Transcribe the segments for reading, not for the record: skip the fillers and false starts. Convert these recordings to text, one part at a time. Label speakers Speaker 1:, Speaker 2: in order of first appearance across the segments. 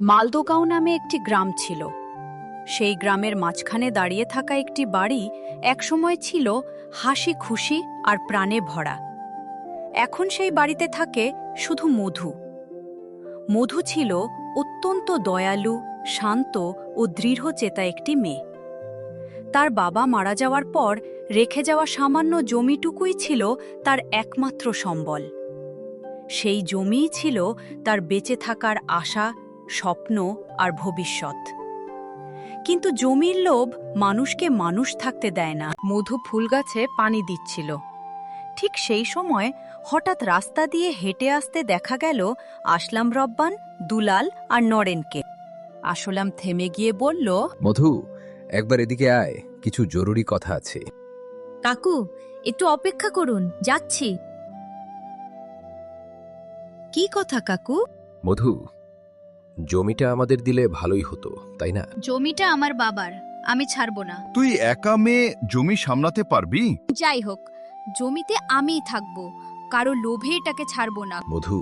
Speaker 1: মালদগাঁও নামে একটি গ্রাম ছিল। সেই গ্রামের মাঝখানে দাঁড়িয়ে থাকা একটি বাড়ি একসময় ছিল হাসি খুশি আর প্রাণে ভরা। এখন সেই বাড়িতে থাকে শুধু মধু। মধু ছিল অত্যন্ত দয়ালু, শান্ত ও দৃঢ়চেতা একটি মেয়ে। তার বাবা মারা যাওয়ার পর রেখে যাওয়া সামান্য জমিটুকুই ছিল তার একমাত্র সম্বল। সেই জমিই ছিল তার বেঁচে থাকার আশা, স্বপ্ন আর ভবিষ্যৎ। কিন্তু জমির লোভ মানুষকে মানুষ থাকতে দেয় না। মধু ফুল গাছে পানি দিচ্ছিল। ঠিক সেই সময় হঠাৎ রাস্তা দিয়ে হেঁটে আসতে দেখা গেল আসলাম, রব্বান, দুলাল আর নরেনকে। আসলাম থেমে গিয়ে বলল,
Speaker 2: মধু, একবার এদিকে আয়, কিছু জরুরি কথা আছে।
Speaker 3: কাকু, একটু অপেক্ষা করুন, যাচ্ছি।
Speaker 1: কি কথা কাকু?
Speaker 2: মধু, জমিটা আমাদের দিলে ভালোই হতো, তাই না?
Speaker 3: জমিটা আমার বাবার, আমি ছাড়বো না।
Speaker 4: তুই একা মেয়ে জমি সামলাতে পারবি?
Speaker 3: যাই হোক, জমিতে আমিই থাকবো, কারো লোভে এটাকে ছাড়বো না।
Speaker 2: মধু,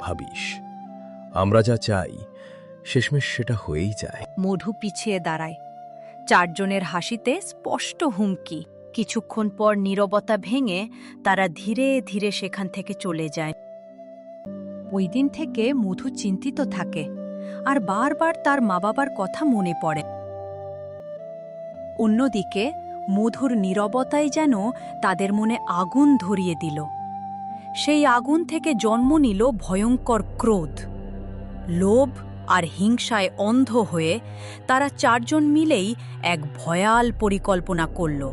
Speaker 2: ভাবিস, আমরা যা চাই শেষমেশ সেটা হয়েই যায়।
Speaker 1: মধু পিছিয়ে দাঁড়ায়। চারজনের হাসিতে স্পষ্ট হুমকি। কিছুক্ষণ পর নীরবতা ভেঙে তারা ধীরে ধীরে সেখান থেকে চলে যায়। ওই দিন থেকে মধু চিন্তিত থাকে আর বারবার তার মা বাবার কথা মনে পড়ে। অন্যদিকে মধুর নীরবতাই যেন তাদের মনে আগুন ধরিয়ে দিল। সেই আগুন থেকে জন্ম নিল ভয়ঙ্কর ক্রোধ, লোভ আর হিংসায় অন্ধ হয়ে তারা চারজন মিলেই এক ভয়াল পরিকল্পনা করল।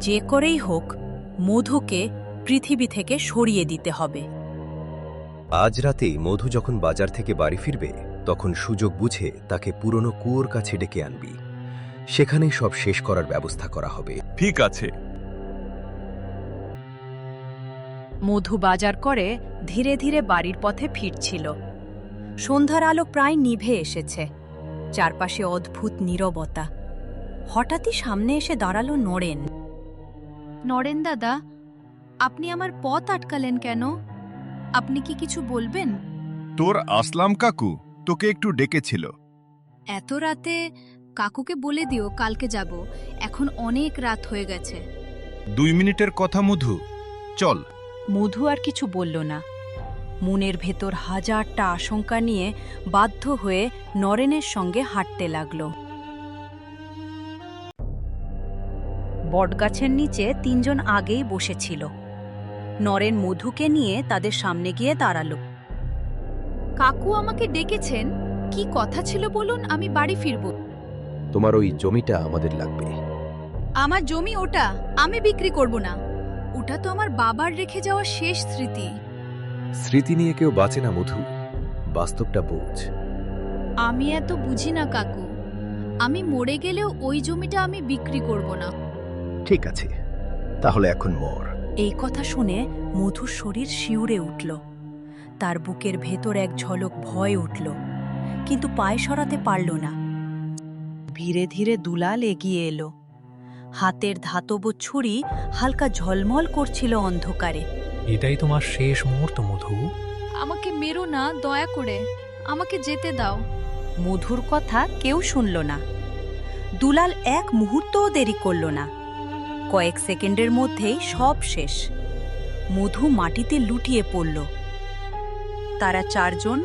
Speaker 1: যে করেই হোক মধুকে পৃথিবী থেকে সরিয়ে দিতে হবে।
Speaker 5: আজ রাতে মধু যখন বাজার থেকে বাড়ি ফিরবে, তখন সুযোগ বুঝে তাকে পুরনো কুয়োর কাছে ডেকে আনবি। সেখানেই সব শেষ করার ব্যবস্থা করা হবে।
Speaker 4: ঠিক আছে।
Speaker 1: মধু বাজার করে ধীরে ধীরে বাড়ির পথে ফিরছিল। সন্ধ্যার আলো প্রায় নিভে এসেছে। চারপাশে অদ্ভুত নীরবতা। হঠাৎই সামনে এসে দাঁড়ালো নরেন।
Speaker 3: নরেন দাদা, আপনি আমার পথ আটকালেন কেন? আপনি কি কিছু বলবেন?
Speaker 4: তোর আসলাম কাকু তোকে একটু ডেকেছিল।
Speaker 3: এত রাতে? কাকুকে বলে দিও কালকে যাব, এখন অনেক রাত হয়ে গেছে।
Speaker 4: 2 মিনিটের কথা মধু, চল।
Speaker 1: মধু আর কিছু বলল না। মনের ভেতর হাজারটা আশঙ্কা নিয়ে বাধ্য হয়ে নরেনের সঙ্গে হাঁটতে লাগল। বটগাছের নিচে তিনজন আগেই বসেছিল। নরেন মধুকে নিয়ে তাদের সামনে গিয়ে দাঁড়াল।
Speaker 3: কাকু আমাকে ডেকেছেন? কি কথা ছিল বলুন, আমি বাড়ি ফিরব।
Speaker 2: তোমার ওই জমিটা আমাদের লাগবে।
Speaker 3: আমার জমি ওটা আমি বিক্রি করব না। ওটা তো আমার বাবার রেখে যাওয়া শেষ স্মৃতি।
Speaker 2: স্মৃতি নিয়ে কেউ বাঁচে না মধু, বাস্তবটা বোঝ।
Speaker 3: আমি এত বুঝি না কাকু। আমি মরে গেলেও ওই জমিটা আমি বিক্রি করব না।
Speaker 5: ঠিক আছে, তাহলে এখন মর।
Speaker 1: এই কথা শুনে মধুর শরীর শিউরে উঠল। তার বুকের ভেতর এক ঝলক ভয় উঠল, কিন্তু পায়ে সরাতে পারল না। ধীরে ধীরে দুলাল এগিয়ে এলো। হাতের ধাতব ছুরি হালকা ঝলমল করছিল অন্ধকারে।
Speaker 6: এটাই তোমার শেষ মুহূর্ত মধু।
Speaker 3: আমাকে মেরো না, দয়া করে আমাকে যেতে দাও।
Speaker 1: মধুর কথা কেউ শুনল না। দুলাল এক মুহূর্তও দেরি করল না। কয়েক সেকেন্ডের মধ্যেই সব শেষ। মধু মাটিতে লুটিয়ে পড়ল। তারা চারজন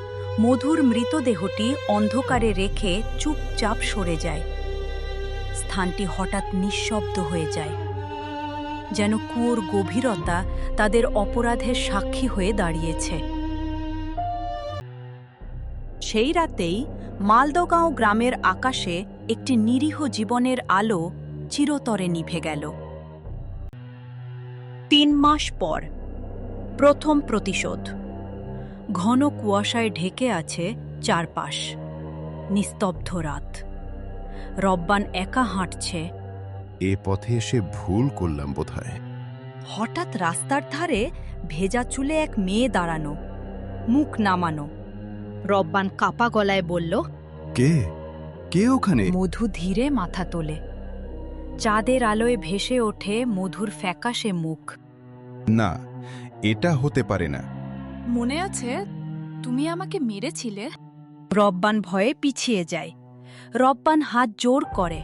Speaker 1: মধুর মৃতদেহটি অন্ধকারে রেখে চুপচাপ সরে যায়। স্থানটি হঠাৎ নিঃশব্দ হয়ে যায়, যেন কুয়োর গভীরতা তাদের অপরাধের সাক্ষী হয়ে দাঁড়িয়েছে। সেই রাতেই মালদগাঁও গ্রামের আকাশে একটি নিরীহ জীবনের আলো চিরতরে নিভে গেল। 3 মাস পর প্রথম প্রতিশোধ। ঘন কুয়াশায় ঢেকে আছে চারপাশ। নিস্তব্ধ রাত। রব্বান একা হাঁটছে।
Speaker 4: এ পথে এসে ভুল করলাম বোধহয়।
Speaker 1: হঠাৎ রাস্তার ধারে ভেজা চুলে এক মেয়ে দাঁড়ানো, মুখ নামানো। রব্বান কাপা গলায় বলল,
Speaker 4: কে কে ওখানে?
Speaker 1: মধু ধীরে মাথা তোলে। চাঁদের আলোয় ভেসে ওঠে মধুর ফ্যাকাশে মুখ।
Speaker 4: না, এটা হতে পারে না।
Speaker 7: মনে আছে তুমি আমাকে মেরেছিলে?
Speaker 1: রব্বান ভয়ে পিছিয়ে যায়। রব্বান হাত জোর করে।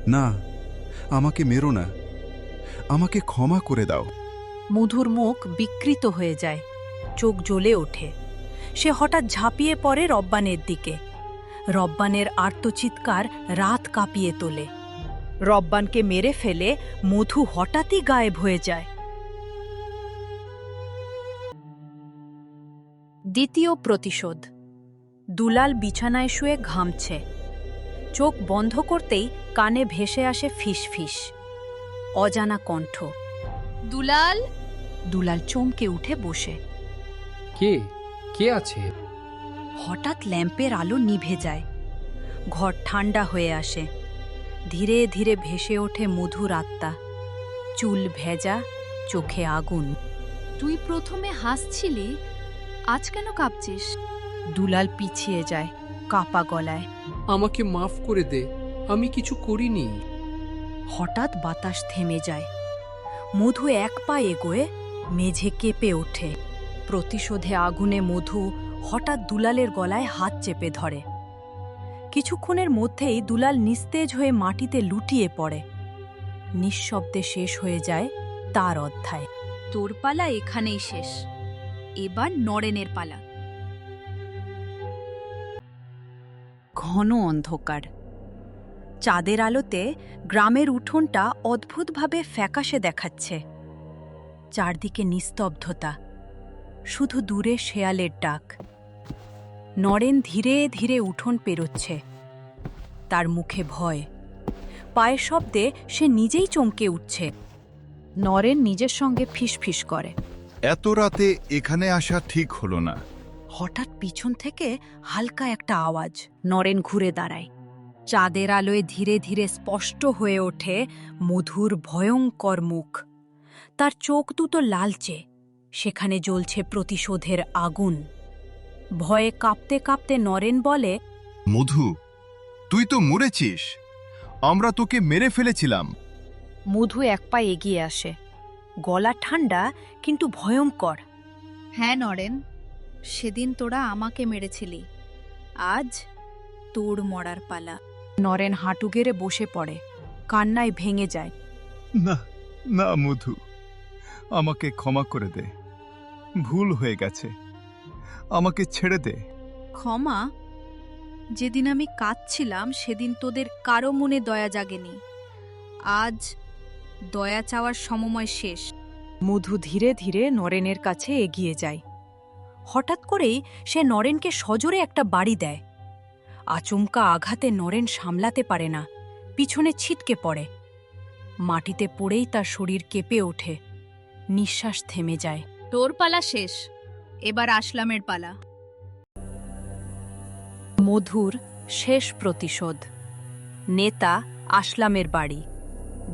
Speaker 4: না, আমাকে মেরো না, আমাকে ক্ষমা করে দাও।
Speaker 1: মধুর মুখ বিকৃত হয়ে যায়, চোখ জ্বলে ওঠে। সে হঠাৎ ঝাঁপিয়ে পড়ে রব্বানের দিকে। রব্বানের আর্তচিৎকার রাত কাঁপিয়ে তোলে। রব্বানকে মেরে ফেলে মধু হঠাৎই গায়েব হয়ে যায়। দ্বিতীয় প্রতিশোধ। দুলাল বিছানায় শুয়ে ঘামছে। চোখ বন্ধ করতেই কানে ভেসে আসে ফিসফিস। অজানা কণ্ঠ।
Speaker 3: দুলাল!
Speaker 1: দুলাল চমকে উঠে বসে।
Speaker 6: কে আছে?
Speaker 1: হঠাৎ ল্যাম্পের আলো নিভে যায়। ঘর ঠান্ডা হয়ে আসে। ধীরে ধীরে ভেসে ওঠে মধুর আত্মা। চুল ভেজা, চোখে আগুন।
Speaker 3: তুই প্রথমে হাসছিলি, আজ কেন কাঁপছিস?
Speaker 1: দুলাল পিছিয়ে যায়, কাপা গলায়।
Speaker 8: আমাকে মাফ করে দে, আমি কিছু করিনি।
Speaker 1: হঠাৎ বাতাস থেমে যায়। মধু এক পা এগোয়ে মেঝে কেঁপে ওঠে। প্রতিশোধে আগুনে মধু হঠাৎ দুলালের গলায় হাত চেপে ধরে। কিছুক্ষণের মধ্যেই দুলাল নিস্তেজ হয়ে মাটিতে লুটিয়ে পড়ে। নিঃশব্দে শেষ হয়ে যায় তার অধ্যায়।
Speaker 3: তোর পালা এখানেই শেষ, এবার নরেনের পালা।
Speaker 1: ঘন অন্ধকার। চাঁদের আলোতে গ্রামের উঠোনটা অদ্ভুতভাবে ফ্যাকাশে দেখাচ্ছে। চারদিকে নিস্তব্ধতা, শুধু দূরে শেয়ালের ডাক। নরেন ধীরে ধীরে উঠোন পেরোচ্ছে। তার মুখে ভয়। পায়ের শব্দে সে নিজেই চমকে উঠছে। নরেন নিজের সঙ্গে ফিসফিস করে।
Speaker 4: এত রাতে এখানে আসা ঠিক হলো না।
Speaker 1: হঠাৎ পিছন থেকে হালকা একটা আওয়াজ। নরেন ঘুরে দাঁড়ায়। চাঁদের আলোয় ধীরে ধীরে স্পষ্ট হয়ে ওঠে মধুর ভয়ঙ্কর মুখ। তার চোখ দুটো লালচে, সেখানে জ্বলছে প্রতিশোধের আগুন। ভয়ে কাঁপতে কাঁপতে নরেন বলে,
Speaker 4: মধু, তুই তো মরেছিস, আমরা তোকে মেরে ফেলেছিলাম।
Speaker 1: মধু এক পা এগিয়ে আসে। গলা ঠান্ডা কিন্তু ভয়ঙ্কর।
Speaker 3: হ্যাঁ নরেন, সেদিন তোরা আমাকে মেরেছিলি, আজ তোর মরার পালা।
Speaker 1: নরেন হাঁটু গেড়ে বসে পড়ে, কান্নায় ভেঙে যায়।
Speaker 4: না না মধু, আমাকে ক্ষমা করে দে, ভুল হয়ে গেছে, আমাকে ছেড়ে দে।
Speaker 3: ক্ষমা? যেদিন আমি কাঁদছিলাম সেদিন তোদের কারো মনে দয়া জাগেনি। আজ দয়া চাওয়ার সময় শেষ।
Speaker 1: মধু ধীরে ধীরে নরেনের কাছে এগিয়ে যায়। হঠাৎ করেই সে নরেনকে সজোরে একটা বাড়ি দেয়। আচমকা আঘাতে নরেন সামলাতে পারে না, পিছনে ছিটকে পড়ে। মাটিতে পড়েই তার শরীর কেঁপে ওঠে, নিঃশ্বাস থেমে যায়।
Speaker 3: তোর পালা শেষ, এবার আসলামের পালা।
Speaker 1: মধুর শেষ প্রতিশোধ। নেতা আসলামের বাড়ি।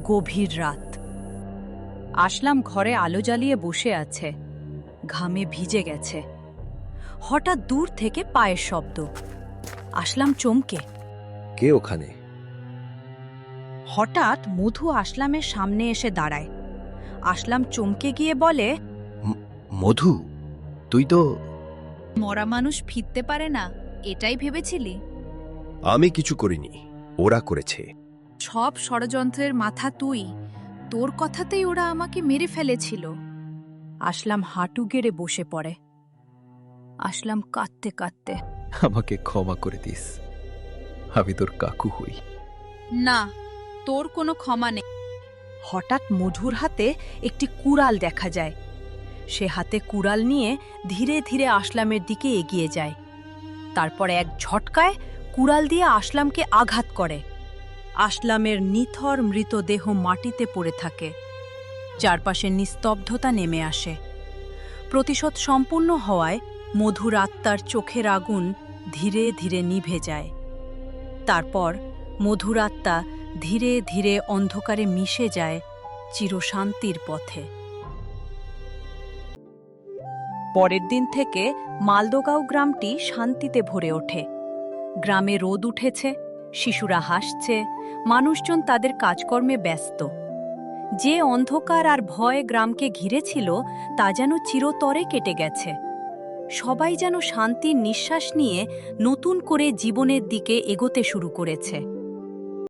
Speaker 1: গভীর রাত। আসলাম ঘরে আলো জ্বালিয়ে বসে আছে, ঘামে ভিজে গেছে। হঠাৎ দূর থেকে পায়ের শব্দ। আসলাম চমকে।
Speaker 5: কে ওখানে?
Speaker 1: হঠাৎ মধু আসলামের সামনে এসে দাঁড়ায়। আসলাম চমকে গিয়ে বলে,
Speaker 5: মধু, তুই তো...
Speaker 3: মরা মানুষ ফিরতে পারে না, এটাই ভেবেছিলি?
Speaker 5: আমি কিছু করিনি, ওরা করেছে।
Speaker 3: সব ষড়যন্ত্রের মাথা তুই। তোর কথাতেই ওরা আমাকে মেরে ফেলেছিল।
Speaker 1: আসলাম হাঁটু গেড়ে বসে পড়ে। আসলাম কাঁদতে কাঁদতে,
Speaker 2: আমাকে ক্ষমা করে দিস, আমি তোর কাকু হই।
Speaker 3: না, তোর কোনো ক্ষমা নেই।
Speaker 1: হঠাৎ মধুর হাতে একটি কুড়াল দেখা যায়। সে হাতে কুড়াল নিয়ে ধীরে ধীরে আসলামের দিকে এগিয়ে যায়। তারপর এক ঝটকায় কুড়াল দিয়ে আসলামকে আঘাত করে। আসলামের নিথর মৃতদেহ মাটিতে পড়ে থাকে। চারপাশে নিস্তব্ধতা নেমে আসে। প্রতিশোধ সম্পূর্ণ হওয়ায় মধুর আত্মার চোখের আগুন ধীরে ধীরে নিভে যায়। তারপর মধুর আত্মা ধীরে ধীরে অন্ধকারে মিশে যায় চিরশান্তির পথে। পরের দিন থেকে মালদোগাঁও গ্রামটি শান্তিতে ভরে ওঠে। গ্রামে রোদ উঠেছে, শিশুরা হাসছে, মানুষজন তাদের কাজকর্মে ব্যস্ত। যে অন্ধকার আর ভয় গ্রামকে ঘিরেছিল তা যেন চিরতরে কেটে গেছে। সবাই যেন শান্তির নিঃশ্বাস নিয়ে নতুন করে জীবনের দিকে এগোতে শুরু করেছে।